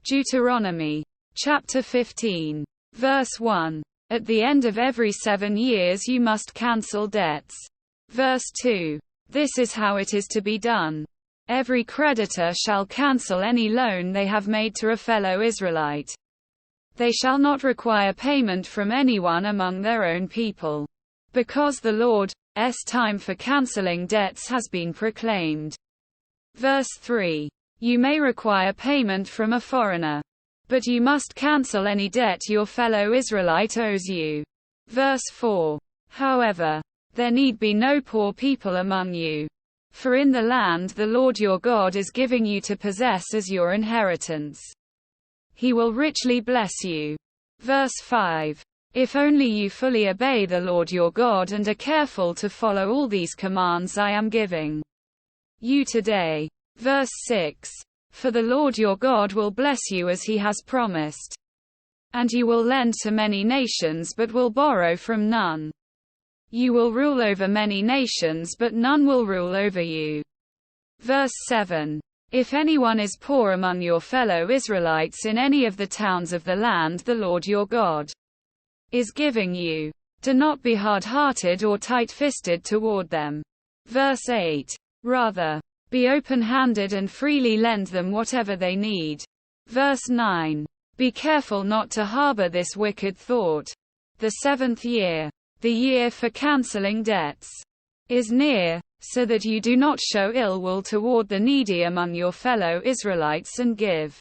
Deuteronomy. Chapter 15. Verse 1. At the end of every 7 years you must cancel debts. Verse 2. This is how it is to be done. Every creditor shall cancel any loan they have made to a fellow Israelite. They shall not require payment from anyone among their own people. Because the Lord's time for canceling debts has been proclaimed. Verse 3. You may require payment from a foreigner, but you must cancel any debt your fellow Israelite owes you. Verse 4. However, there need be no poor people among you. For in the land the Lord your God is giving you to possess as your inheritance, He will richly bless you. Verse 5. If only you fully obey the Lord your God and are careful to follow all these commands I am giving you today. Verse 6. For the Lord your God will bless you as He has promised. And you will lend to many nations but will borrow from none. You will rule over many nations but none will rule over you. Verse 7. If anyone is poor among your fellow Israelites in any of the towns of the land the Lord your God is giving you, do not be hard-hearted or tight-fisted toward them. Verse 8. Rather, be open-handed and freely lend them whatever they need. Verse 9. Be careful not to harbor this wicked thought. The 7th year, the year for canceling debts, is near, so that you do not show ill will toward the needy among your fellow Israelites and give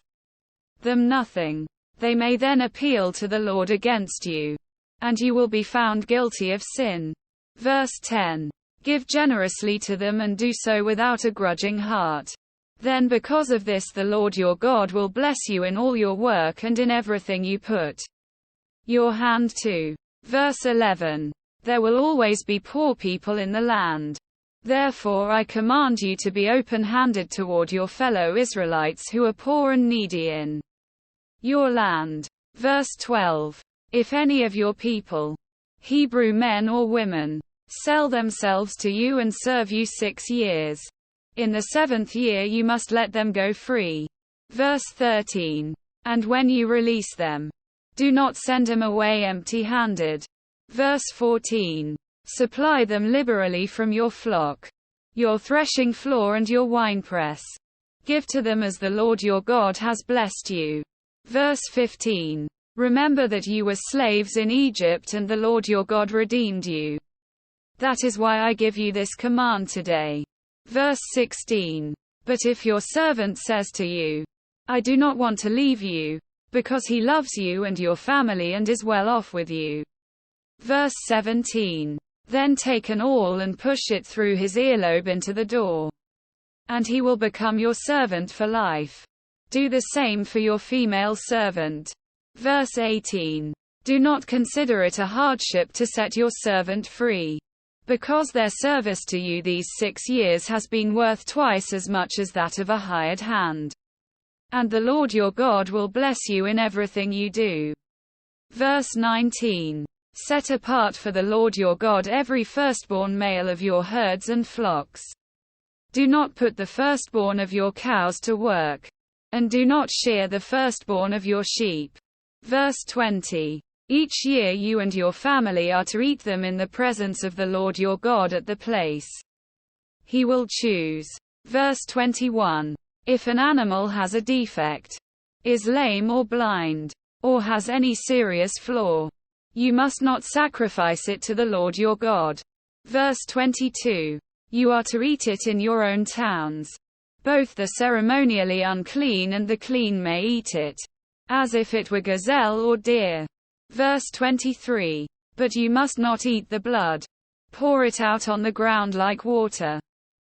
them nothing. They may then appeal to the Lord against you, and you will be found guilty of sin. Verse 10. Give generously to them and do so without a grudging heart. Then because of this the Lord your God will bless you in all your work and in everything you put your hand to. Verse 11. There will always be poor people in the land. Therefore I command you to be open-handed toward your fellow Israelites who are poor and needy in your land. Verse 12. If any of your people, Hebrew men or women, sell themselves to you and serve you 6 years, in the 7th year you must let them go free. Verse 13. And when you release them, do not send them away empty-handed. Verse 14. Supply them liberally from your flock, your threshing floor and your winepress. Give to them as the Lord your God has blessed you. Verse 15. Remember that you were slaves in Egypt and the Lord your God redeemed you. That is why I give you this command today. Verse 16. But if your servant says to you, I do not want to leave you, because he loves you and your family and is well off with you. Verse 17. Then take an awl and push it through his earlobe into the door, and he will become your servant for life. Do the same for your female servant. Verse 18. Do not consider it a hardship to set your servant free, because their service to you these 6 years has been worth twice as much as that of a hired hand. And the Lord your God will bless you in everything you do. Verse 19. Set apart for the Lord your God every firstborn male of your herds and flocks. Do not put the firstborn of your cows to work, and do not shear the firstborn of your sheep. Verse 20. Each year you and your family are to eat them in the presence of the Lord your God at the place He will choose. Verse 21. If an animal has a defect, is lame or blind, or has any serious flaw, you must not sacrifice it to the Lord your God. Verse 22. You are to eat it in your own towns. Both the ceremonially unclean and the clean may eat it, as if it were gazelle or deer. Verse 23. But you must not eat the blood. Pour it out on the ground like water.